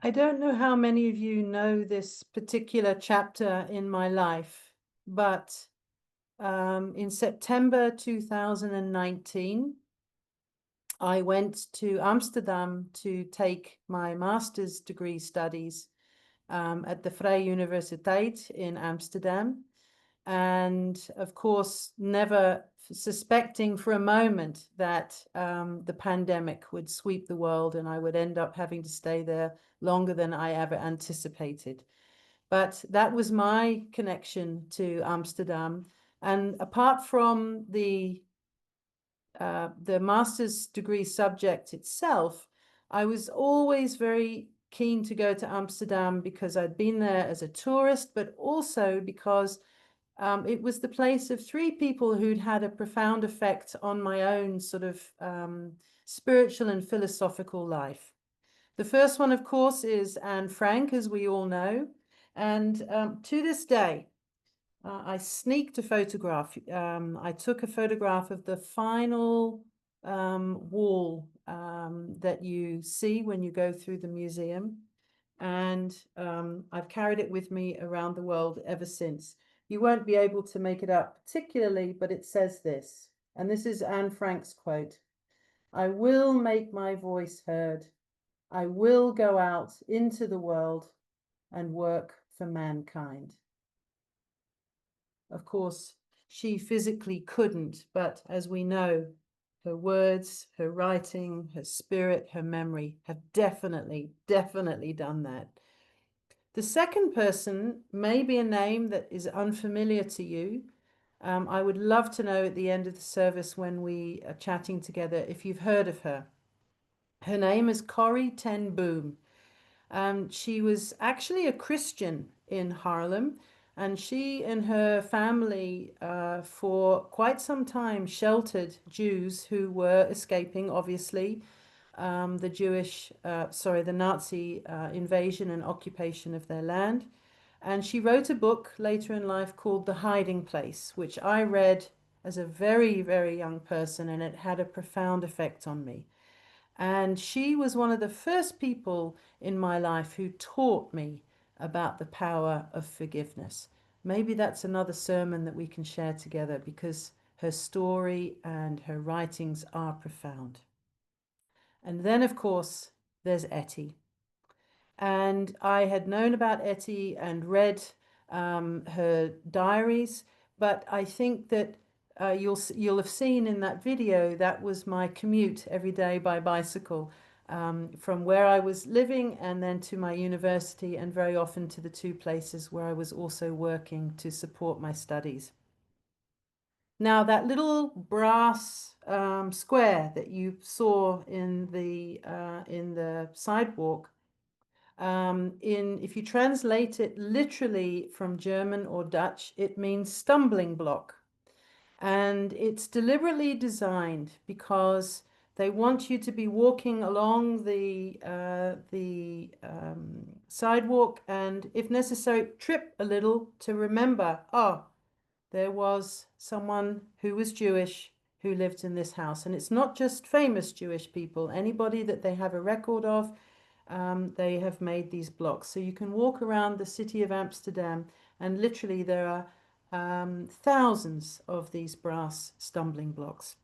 I don't know how many of you know this particular chapter in my life, but in September 2019, I went to Amsterdam to take my master's degree studies at the Vrije Universiteit in Amsterdam. And of course, never suspecting for a moment that the pandemic would sweep the world and I would end up having to stay there longer than I ever anticipated. But that was my connection to Amsterdam. And apart from the master's degree subject itself, I was always very keen to go to Amsterdam because I'd been there as a tourist, but also because it was the place of three people who'd had a profound effect on my own sort of spiritual and philosophical life. The first one, of course, is Anne Frank, as we all know. And to this day, I sneaked a photograph. I took a photograph of the final wall that you see when you go through the museum. And I've carried it with me around the world ever since. You won't be able to make it up particularly, but it says this, and this is Anne Frank's quote: "I will make my voice heard. I will go out into the world and work for mankind." Of course, she physically couldn't, but as we know, her words, her writing, her spirit, her memory have definitely done that. The second person may be a name that is unfamiliar to you. I would love to know at the end of the service when we are chatting together if you've heard of her. Her name is Corrie ten Boom. She was actually a Christian in Haarlem, and she and her family for quite some time sheltered Jews who were escaping, obviously, the Nazi invasion and occupation of their land. And she wrote a book later in life called The Hiding Place, which I read as a very, very young person, and it had a profound effect on me. And she was one of the first people in my life who taught me about the power of forgiveness. Maybe that's another sermon that we can share together because her story and her writings are profound. And then, of course, there's Etty. And I had known about Etty and read her diaries, but I think that you'll have seen in that video that was my commute every day by bicycle from where I was living and then to my university, and very often to the two places where I was also working to support my studies. Now, that little brass square that you saw in the sidewalk, if you translate it literally from German or Dutch, it means stumbling block. And it's deliberately designed because they want you to be walking along the sidewalk and, if necessary, trip a little to remember, there was someone who was Jewish who lived in this house. And it's not just famous Jewish people. Anybody that they have a record of, they have made these blocks. So you can walk around the city of Amsterdam, and literally there are thousands of these brass stumbling blocks.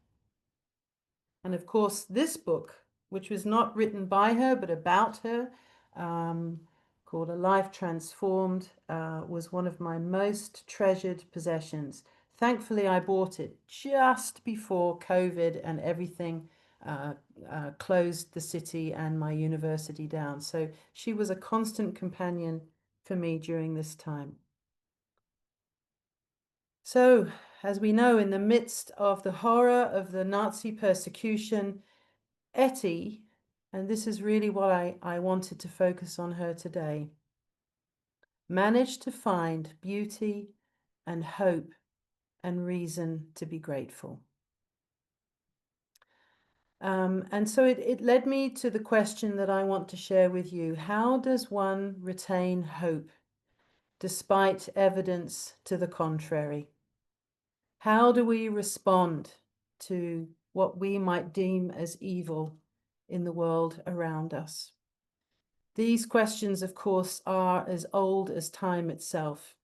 And of course, this book, which was not written by her, but about her, called A Life Transformed, was one of my most treasured possessions. Thankfully, I bought it just before COVID and everything closed the city and my university down. So she was a constant companion for me during this time. So, as we know, in the midst of the horror of the Nazi persecution, Etty, and this is really what I wanted to focus on her today, managed to find beauty and hope and reason to be grateful. And so it led me to the question that I want to share with you. How does one retain hope despite evidence to the contrary? How do we respond to what we might deem as evil in the world around us? These questions, of course, are as old as time itself.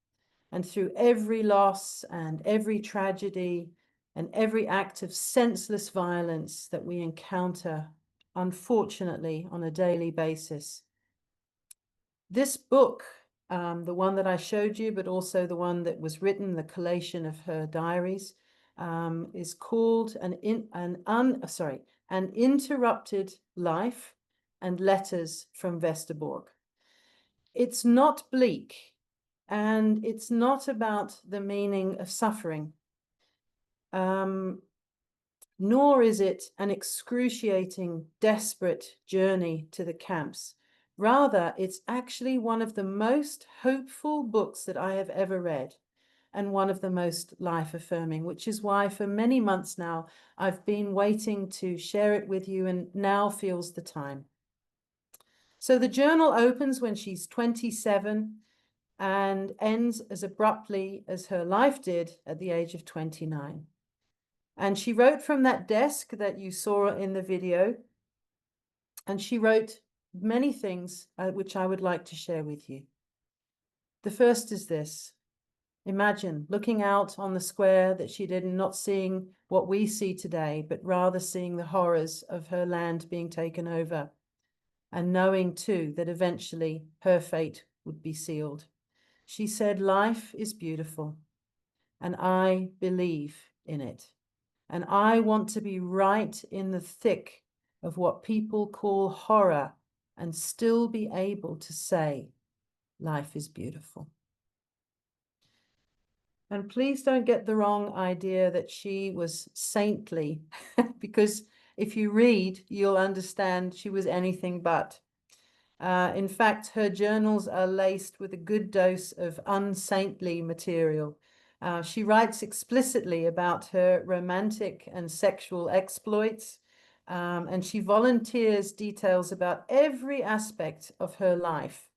And through every loss and every tragedy and every act of senseless violence that we encounter, unfortunately, on a daily basis, this book, the one that I showed you, but also the one that was written, the collation of her diaries, is called An Interrupted Life and Letters from Westerbork. It's not bleak, and it's not about the meaning of suffering, nor is it an excruciating, desperate journey to the camps. Rather, it's actually one of the most hopeful books that I have ever read, and one of the most life-affirming, which is why for many months now, I've been waiting to share it with you, and now feels the time. So the journal opens when she's 27 and ends as abruptly as her life did at the age of 29. And she wrote from that desk that you saw in the video, and she wrote many things which I would like to share with you. The first is this. Imagine looking out on the square that she did, and not seeing what we see today, but rather seeing the horrors of her land being taken over, and knowing too that eventually her fate would be sealed. She said, "Life is beautiful, and I believe in it. And I want to be right in the thick of what people call horror and still be able to say, life is beautiful." And please don't get the wrong idea that she was saintly, because if you read, you'll understand she was anything but. In fact, her journals are laced with a good dose of unsaintly material. She writes explicitly about her romantic and sexual exploits, and she volunteers details about every aspect of her life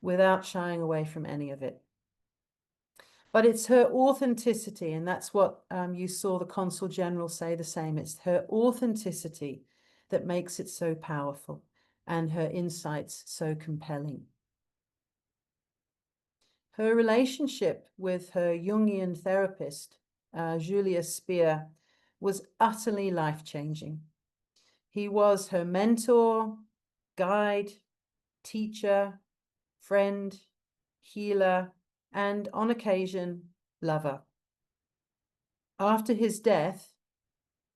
without shying away from any of it. But it's her authenticity, and that's what you saw the Consul General say the same. It's her authenticity that makes it so powerful, and her insights so compelling. Her relationship with her Jungian therapist, Julius Speer, was utterly life-changing. He was her mentor, guide, teacher, friend, healer, and on occasion, lover. After his death,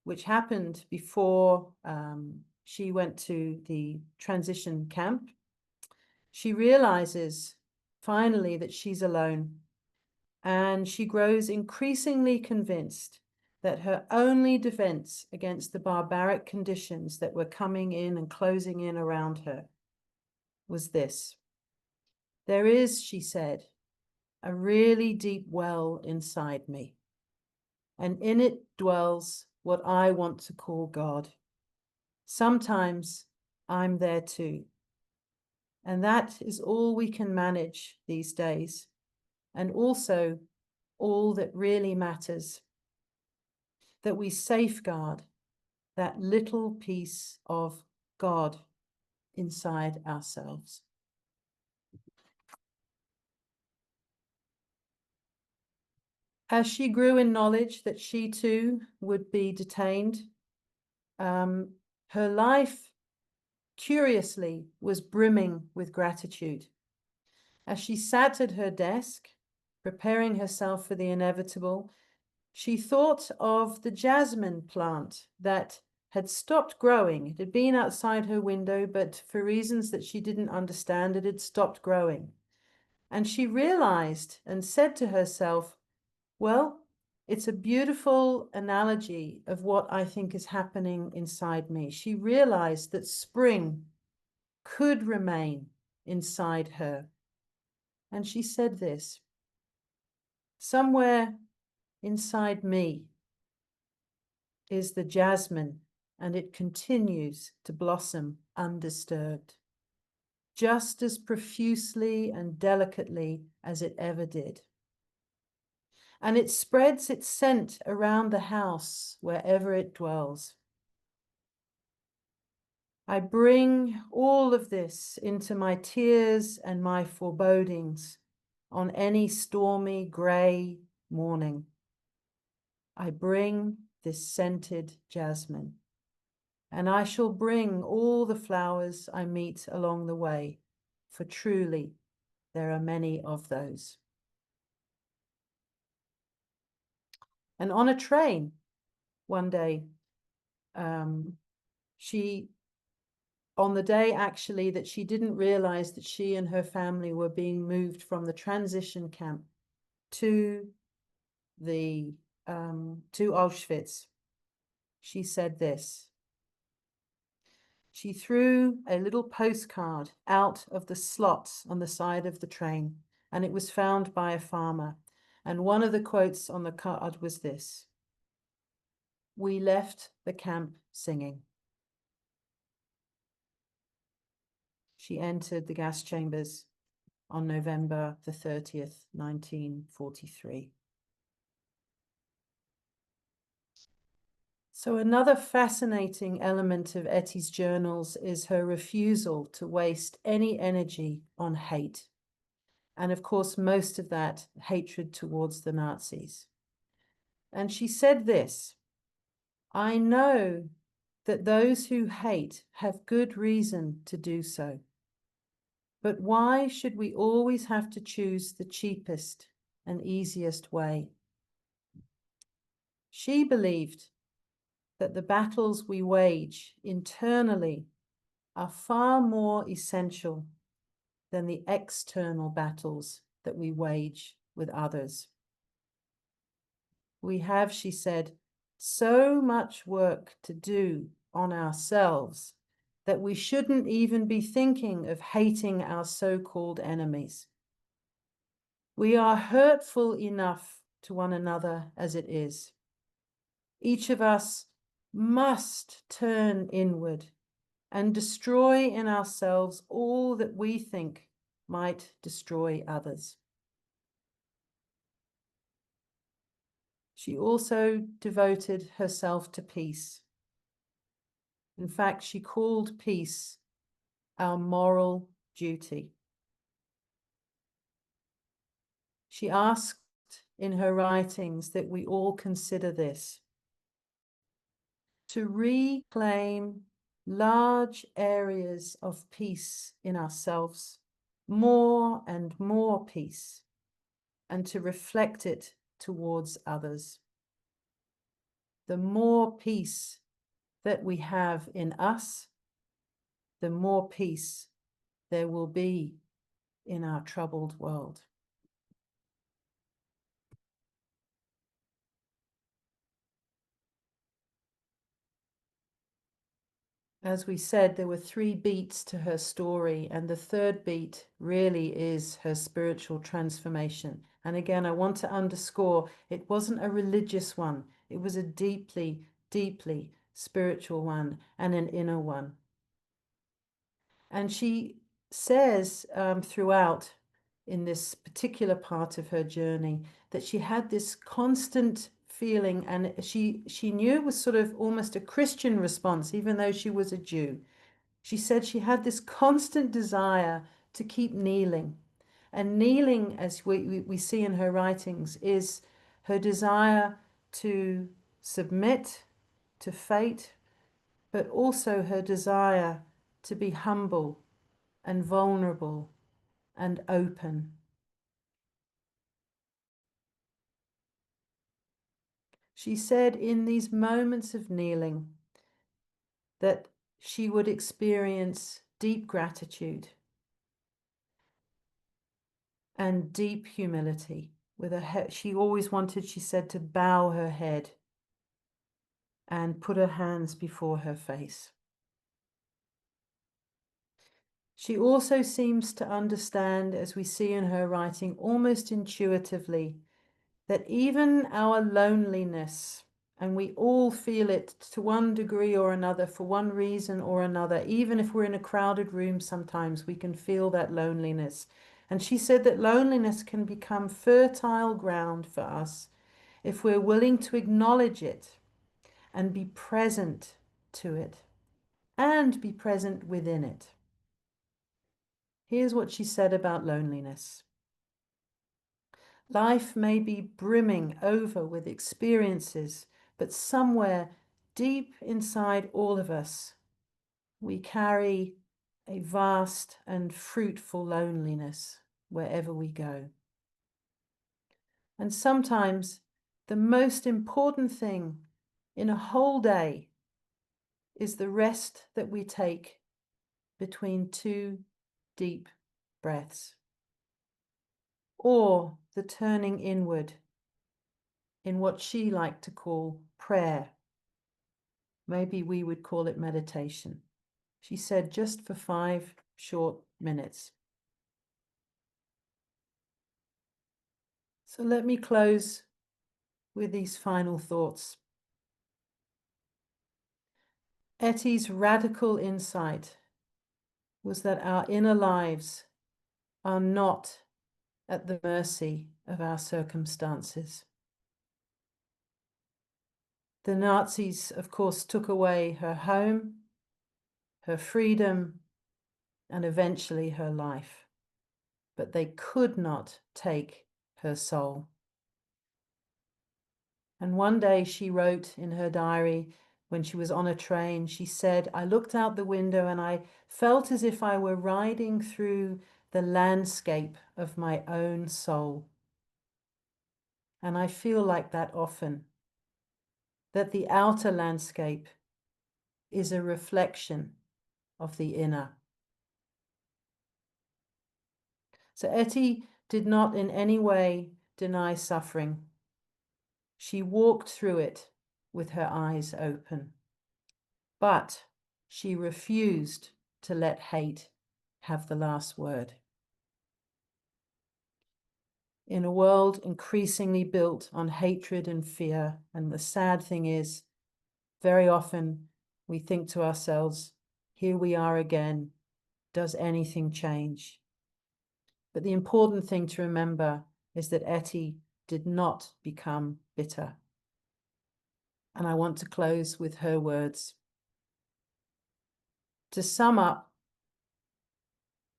which happened before she went to the transition camp, she realizes finally that she's alone, and she grows increasingly convinced that her only defense against the barbaric conditions that were coming in and closing in around her was this. There is, she said, a really deep well inside me, and in it dwells what I want to call God. Sometimes I'm there too. And that is all we can manage these days, and also all that really matters, that we safeguard that little piece of God inside ourselves. As she grew in knowledge that she too would be detained, her life, curiously, was brimming with gratitude. As she sat at her desk, preparing herself for the inevitable, she thought of the jasmine plant that had stopped growing. It had been outside her window, but for reasons that she didn't understand, it had stopped growing. And she realized and said to herself, well, it's a beautiful analogy of what I think is happening inside me. She realized that spring could remain inside her. And she said this, somewhere inside me is the jasmine, and it continues to blossom undisturbed, just as profusely and delicately as it ever did. And it spreads its scent around the house wherever it dwells. I bring all of this into my tears and my forebodings on any stormy grey morning. I bring this scented jasmine, and I shall bring all the flowers I meet along the way, for truly there are many of those. And on a train one day, she, on the day actually that she didn't realize that she and her family were being moved from the transition camp to the to Auschwitz, she said this. She threw a little postcard out of the slots on the side of the train, and it was found by a farmer. And one of the quotes on the card was this: "We left the camp singing." She entered the gas chambers on November the 30th, 1943. So another fascinating element of Etty's journals is her refusal to waste any energy on hate. And of course, most of that hatred towards the Nazis. And she said this: "I know that those who hate have good reason to do so. But why should we always have to choose the cheapest and easiest way?" She believed that the battles we wage internally are far more essential than the external battles that we wage with others. We have, she said, so much work to do on ourselves that we shouldn't even be thinking of hating our so-called enemies. We are hurtful enough to one another as it is. Each of us must turn inward and destroy in ourselves all that we think might destroy others. She also devoted herself to peace. In fact, she called peace our moral duty. She asked in her writings that we all consider this: to reclaim large areas of peace in ourselves, more and more peace, and to reflect it towards others. The more peace that we have in us, the more peace there will be in our troubled world. As we said, there were 3 beats to her story, and the third beat really is her spiritual transformation. And again, I want to underscore, it wasn't a religious one. It was a deeply, deeply spiritual one and an inner one. And she says throughout in this particular part of her journey that she had this constant feeling, and she knew it was sort of almost a Christian response, even though she was a Jew. She said she had this constant desire to keep kneeling. And kneeling, as we see in her writings, is her desire to submit to fate, but also her desire to be humble and vulnerable and open. She said in these moments of kneeling that she would experience deep gratitude and deep humility. With her head, she always wanted, she said, to bow her head and put her hands before her face. She also seems to understand, as we see in her writing, almost intuitively, that even our loneliness, and we all feel it to one degree or another, for one reason or another, even if we're in a crowded room, sometimes we can feel that loneliness. And she said that loneliness can become fertile ground for us if we're willing to acknowledge it and be present to it and be present within it. Here's what she said about loneliness. Life may be brimming over with experiences, but somewhere deep inside all of us, we carry a vast and fruitful loneliness wherever we go. And sometimes the most important thing in a whole day is the rest that we take between two deep breaths, or the turning inward in what she liked to call prayer. Maybe we would call it meditation. She said just for 5 short minutes. So let me close with these final thoughts. Etty's radical insight was that our inner lives are not at the mercy of our circumstances. The Nazis, of course, took away her home, her freedom, and eventually her life. But they could not take her soul. And one day she wrote in her diary, when she was on a train, she said, "I looked out the window and I felt as if I were riding through the landscape of my own soul." And I feel like that often, that the outer landscape is a reflection of the inner. So Etty did not in any way deny suffering. She walked through it with her eyes open. But she refused to let hate have the last word. In a world increasingly built on hatred and fear, and the sad thing is, very often we think to ourselves, here we are again, does anything change? But the important thing to remember is that Etty did not become bitter. And I want to close with her words. To sum up,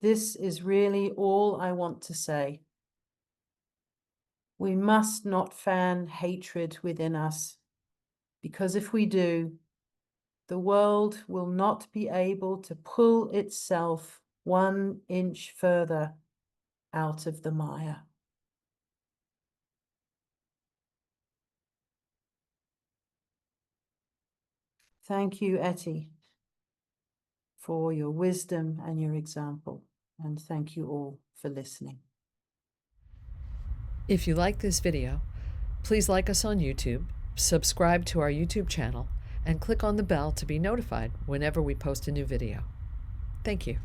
this is really all I want to say. We must not fan hatred within us, because if we do, the world will not be able to pull itself 1 inch further out of the mire. Thank you, Etty, for your wisdom and your example, and thank you all for listening. If you like this video, please like us on YouTube, subscribe to our YouTube channel, and click on the bell to be notified whenever we post a new video. Thank you.